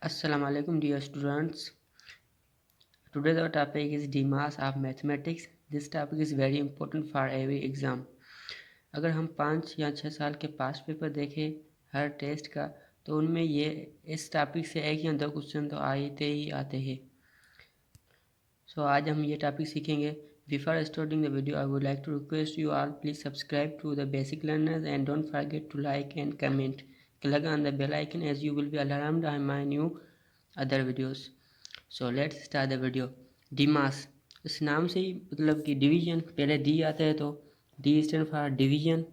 Assalamu alaikum dear students. Today's our topic is DMAS of mathematics. This topic is very important for every exam. अगर हम 5 या 6 साल के past paper देखें हर test का, तो उनमें ये इस टॉपिक से 1 या 2 क्वेश्चन तो आते ही आते हैं। आज हम ये टॉपिक सीखेंगे। Before starting the video, I would like to request you all, please subscribe to the Basic Learners and don't forget to like and comment. Click on the bell icon as you will be alarmed on my new other videos. So let's start the video. DMAS, इस नाम से ही मतलब कि division, पहले D आता है तो D stand for division,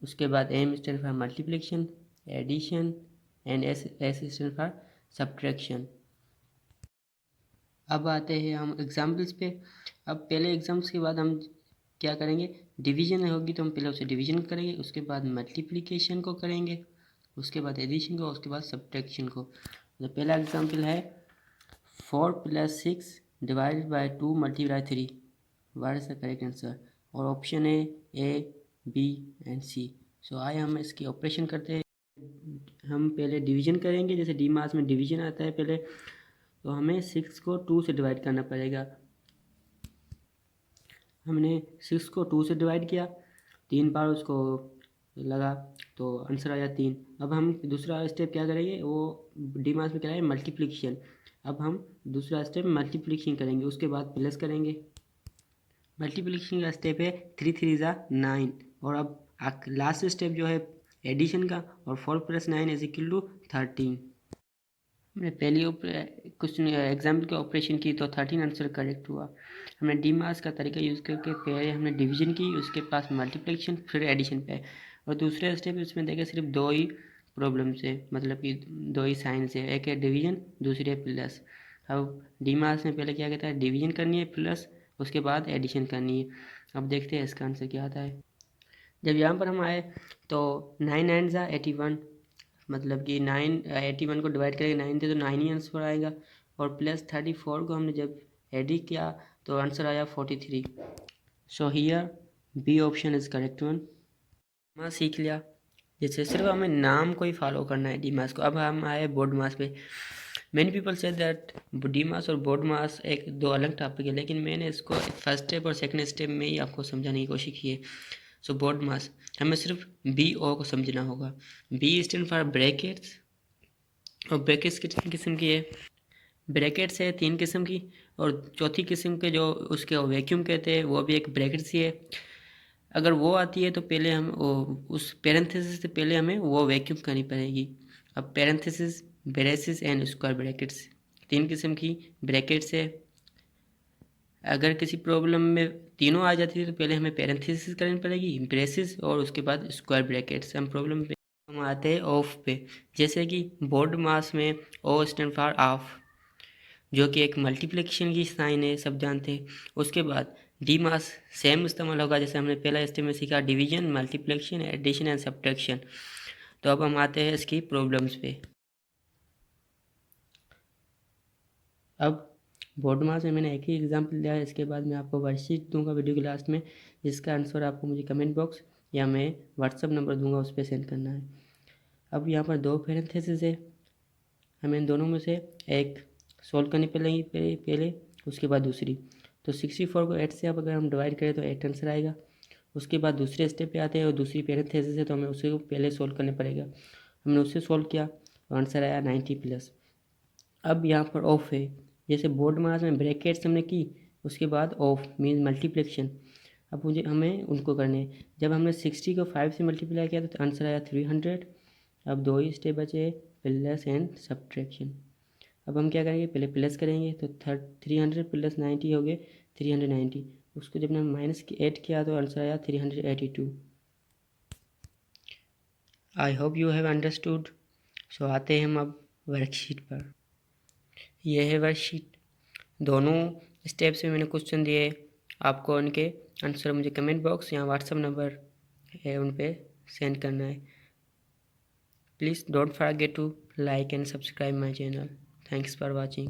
उसके बाद M stand for multiplication, addition and S stand for subtraction. अब आते हैं हम एग्जाम्पल्स पे। अब पहले एग्जाम्स के बाद हम क्या करेंगे, डिवीजन होगी तो हम पहले उसे डिवीजन करेंगे, उसके बाद मल्टीप्लिकेशन को करेंगे, उसके बाद एडिशन को, उसके बाद सब्ट्रैक्शन को। तो पहला एग्जाम्पल है 4 + 6 divided by 2 multiply 3, what is the correct answer? और ऑप्शन है ए, बी एंड सी। सो आइए हम इसकी ऑपरेशन करते हैं। हम पहले डिवीजन करेंगे, जैसे डी मास में डिवीजन आता है पहले, तो हमें 6 को 2 से डिवाइड करना पड़ेगा। हमने 6 को 2 से डिवाइड किया, 3 बार उसको लगा तो आंसर आया 3। अब हम दूसरा स्टेप क्या करेंगे, वो डी मास में क्या है, मल्टीप्लिकेशन। अब हम दूसरा स्टेप मल्टीप्लिकेशन करेंगे, उसके बाद प्लस करेंगे। मल्टीप्लिकेशन का स्टेप है 3 3 ज़ा 9। और अब लास्ट स्टेप जो है एडिशन का, और 4 + 9 = 13। हमने पहली क्वेश्चन एग्जाम्पल की ऑपरेशन की तो 13 आंसर करेक्ट हुआ। हमने डी मास का तरीका यूज़ करके पहले हमने डिवीजन की, उसके पास मल्टीप्लिकेशन, फिर एडिशन पे। और दूसरे स्टेप इसमें देखे सिर्फ 2 ही प्रॉब्लम से, मतलब कि 2 ही साइन से, एक है डिवीजन, दूसरी है प्लस। अब डी मास में पहले क्या कहता है, डिवीजन करनी है प्लस, उसके बाद एडिशन करनी है। अब देखते हैं इसका आंसर क्या आता है। जब यहाँ पर हम आए तो 9 9 ज़ा 81, मतलब कि 81 को डिवाइड करेंगे 9 से तो 9 ही आंसर आएगा। और प्लस 34 को हमने जब एडिट किया तो आंसर आया 43। So here B option is correct one. मास सीख लिया, जैसे सिर्फ हमें नाम को ही फॉलो करना है डी मास को। अब हम आए बोर्ड मास पे। Many people say that DMAS और बोर्ड मास एक दो अलग टॉपिक है, लेकिन मैंने इसको फर्स्ट स्टेप और सेकंड स्टेप में ही आपको समझाने की कोशिश की है। सो बोर्ड मास हमें सिर्फ बी ओ को समझना होगा। बी स्टैंड फॉर ब्रैकेट्स, और ब्रैकेट्स कितनी किस्म की है, ब्रैकेट्स है 3 किस्म की, और चौथी किस्म के जो उसके वैक्यूम कहते हैं वो भी एक ब्रैकेट्स ही है। अगर वो आती है तो पहले हम उस पैरेंथेसिस से पहले हमें वो वैक्यूम करनी पड़ेगी। अब parenthesis, braces and square brackets, 3 किस्म की ब्रैकेट्स है। अगर किसी प्रॉब्लम में तीनों आ जाती है तो पहले हमें पैरेंथेसिस करनी पड़ेगी, ब्रेसिस, और उसके बाद स्क्वायर ब्रैकेट्स। हम प्रॉब्लम पे हम आते हैं ऑफ पे, जैसे कि बोर्ड मास में ओ स्टैंड फॉर ऑफ, जो कि एक मल्टीप्लिकेशन की साइन है, सब जानते हैं। उसके बाद डी मास सेम इस्तेमाल होगा, जैसे हमने पहला स्टेप में सीखा, division, multiplication, addition and subtraction. तो अब हम आते हैं इसकी प्रॉब्लम्स पे। अब बोर्ड मास में मैंने एक ही एग्जांपल लिया है, इसके बाद मैं आपको वर्कशीट दूंगा वीडियो के लास्ट में, जिसका आंसर आपको मुझे कमेंट बॉक्स या मैं व्हाट्सअप नंबर दूंगा, उस पर सेंड करना है। अब यहाँ पर 2 पैरेंथेसिस है, हमें इन दोनों में से एक सोल्व करनी पड़ेगी पहले, उसके बाद दूसरी। तो 64 को 8 से अब अगर हम डिवाइड करें तो 8 आंसर आएगा। उसके बाद दूसरे स्टेप पे आते हैं, और दूसरी पैरेंथेसिस है तो हमें उसे पहले सोल्व करना पड़ेगा। हमने उससे सोल्व किया तो आंसर आया 90+। अब यहाँ पर ऑफ है, जैसे बोर्ड मास में ब्रैकेट्स हमने की, उसके बाद ऑफ मीन्स मल्टीप्लिकेशन। अब मुझे हमें उनको करने हैं। जब हमने 60 को 5 से मल्टीप्लाई किया तो आंसर आया 300। अब 2 ही स्टेप बचे, प्लस एंड सब्ट्रैक्शन। अब हम क्या करेंगे, पहले प्लस करेंगे तो 300 + 90 हो गए 390। उसको जब हमने माइनस की 8 किया तो आंसर आया 382। I hope you have understood. So आते हैं हम अब वर्कशीट पर। यह है वर्कशीट, दोनों स्टेप्स में मैंने क्वेश्चन दिए, आपको उनके आंसर मुझे कमेंट बॉक्स या व्हाट्सअप नंबर है उन पे सेंड करना है। Please don't forget to like and subscribe my channel. Thanks for watching.